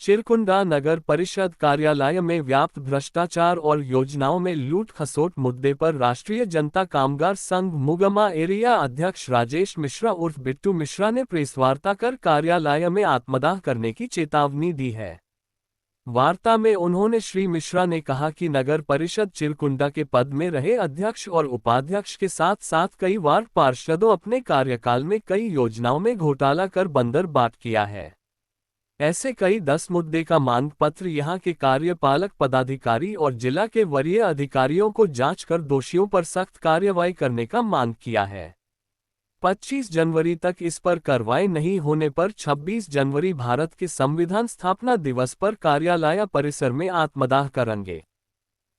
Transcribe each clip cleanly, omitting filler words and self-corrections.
चिरकुंडा नगर परिषद कार्यालय में व्याप्त भ्रष्टाचार और योजनाओं में लूट खसोट मुद्दे पर राष्ट्रीय जनता कामगार संघ मुगमा एरिया अध्यक्ष राजेश मिश्रा उर्फ बिट्टू मिश्रा ने प्रेसवार्ता कर कार्यालय में आत्मदाह करने की चेतावनी दी है। वार्ता में उन्होंने श्री मिश्रा ने कहा कि नगर परिषद चिरकुंडा के पद में रहे अध्यक्ष और उपाध्यक्ष के साथ साथ कई वार्ड पार्षदों अपने कार्यकाल में कई योजनाओं में घोटाला कर बंदर बाट किया है। ऐसे कई 10 मुद्दे का मांग पत्र यहां के कार्यपालक पदाधिकारी और जिला के वरीय अधिकारियों को जांच कर दोषियों पर सख्त कार्रवाई करने का मांग किया है। 25 जनवरी तक इस पर कार्रवाई नहीं होने पर 26 जनवरी भारत के संविधान स्थापना दिवस पर कार्यालय परिसर में आत्मदाह करेंगे।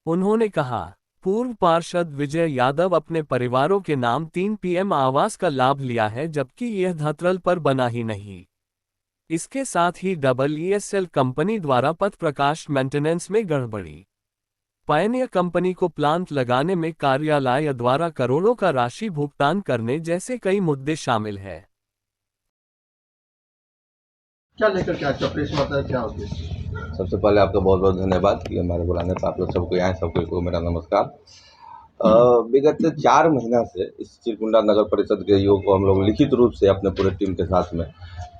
उन्होंने कहा, पूर्व पार्षद विजय यादव अपने परिवारों के नाम 3 पीएम आवास का लाभ लिया है, जबकि यह धतरल पर बना ही नहीं। इसके साथ ही EESL कंपनी द्वारा पथ प्रकाश मेंटेनेंस में गड़बड़ी, पायनियर कंपनी को प्लांट लगाने में कार्यालय द्वारा करोड़ों का राशि भुगतान करने जैसे कई मुद्दे शामिल हैं। क्या लेकर के आज प्रेस वार्ता क्या उद्देश्य? सबसे पहले आपका बहुत बहुत धन्यवाद कि हमारे बुलाने पर आप लोग सबको आए। सबको मेरा नमस्कार। विगत 4 महीना से इस चिरकुंडा नगर परिषद के योग को हम लोग लिखित रूप से अपने पूरे टीम के साथ में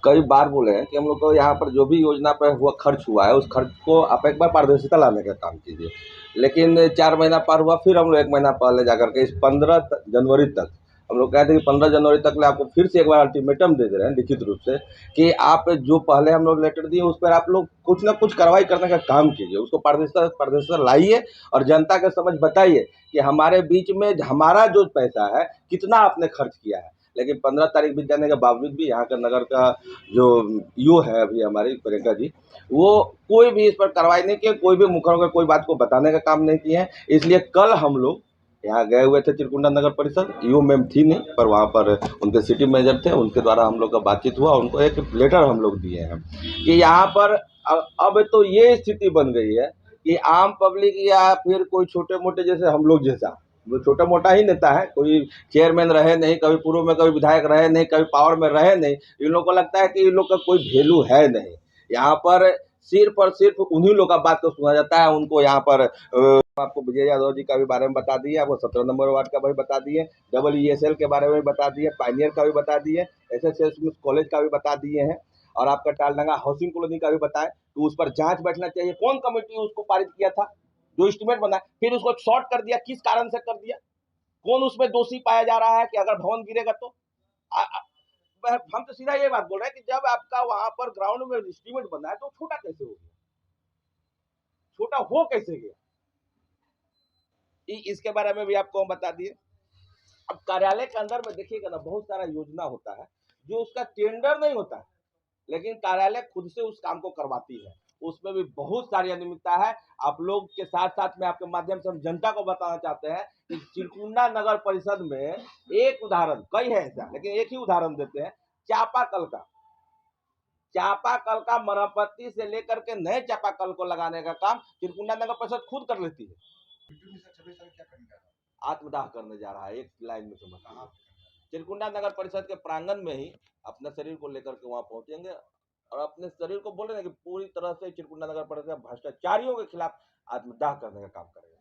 कई बार बोले हैं कि हम लोग को यहाँ पर जो भी योजना पर हुआ खर्च हुआ है, उस खर्च को आप एक बार पारदर्शिता लाने का काम कीजिए। लेकिन 4 महीना पार हुआ, फिर हम लोग 1 महीना पहले जाकर के इस 15 जनवरी तक हम लोग कहते हैं कि 15 जनवरी तक ले आपको फिर से एक बार अल्टीमेटम दे दे रहे हैं लिखित रूप से कि आप जो पहले हम लोग लेटर दिए उस पर आप लोग कुछ ना कुछ कार्रवाई करने का काम कीजिए, उसको पारदर्शिता लाइए और जनता के समझ बताइए कि हमारे बीच में हमारा जो पैसा है कितना आपने खर्च किया है। लेकिन 15 तारीख बीत जाने के बावजूद भी यहाँ का नगर का जो ईओ है अभी हमारी प्रियंका जी, वो कोई भी इस पर कार्रवाई नहीं किए, कोई भी मुखर होकर कोई बात को बताने का काम नहीं किए हैं। इसलिए कल हम लोग यहाँ गए हुए थे चिरकुंडा नगर परिषद, ईओ मैम थी नहीं, पर वहाँ पर उनके सिटी मैनेजर थे, उनके द्वारा हम लोग का बातचीत हुआ। उनको एक लेटर हम लोग दिए हैं कि यहाँ पर अब तो ये स्थिति बन गई है कि आम पब्लिक या फिर कोई छोटे मोटे जैसे हम लोग जैसा, वो छोटा मोटा ही नेता है, कोई चेयरमैन रहे नहीं, कभी पूर्व में कभी विधायक रहे नहीं, कभी पावर में रहे नहीं, इन लोग को लगता है कि इन लोग का कोई वैल्यू है नहीं। यहाँ पर सिर्फ और सिर्फ उन्हीं लोग का बात को सुना जाता है। उनको यहाँ पर आपको विजय यादव जी का भी बारे में बता दिए, आपको 17 नंबर वार्ड का भी बता दिए, EESL के बारे में भी बता दिए, पायनियर का भी बता दिए, SSS कॉलेज का भी बता दिए हैं, और आपका टालडंगा हाउसिंग कॉलोनी का भी बताएं। तो उस पर जांच बैठना चाहिए, कौन कमेटी उसको पारित किया था, जो एस्टीमेट बना, फिर उसको शॉर्ट कर दिया, किस कारण से कर दिया, कौन उसमें दोषी पाया जा रहा है कि अगर भवन गिरेगा तो हम तो सीधा ये बात बोल रहे हैं कि जब आपका वहां पर ग्राउंड में एस्टीमेट बना है तो छोटा कैसे हो गया, छोटा हो कैसे गया, इसके बारे में भी आपको हम बता दिए। अब कार्यालय के अंदर में देखिएगा ना, बहुत सारा योजना होता है जो उसका टेंडर नहीं होता है, लेकिन कार्यालय खुद से उस काम को करवाती है, उसमें भी बहुत सारी अनियमितता है। आप लोग के साथ साथ में आपके माध्यम से हम जनता को बताना चाहते हैं कि चिरकुंडा नगर परिषद में एक उदाहरण, कई है ऐसा, लेकिन एक ही उदाहरण देते हैं, चापाकल का मरम्मती से लेकर के नए चापाकल को लगाने का काम चिरकुंडा नगर परिषद खुद कर लेती है। आत्मदाह करने जा रहा है, एक लाइन में समझ, चिरकुंडा नगर परिषद के प्रांगण में ही अपने शरीर को लेकर के वहां पहुंचेंगे और अपने शरीर को बोल रहे हैं कि पूरी तरह से चिरकुंडा नगर परिषद भ्रष्टाचारियों के खिलाफ आत्मदाह करने का काम करेंगे।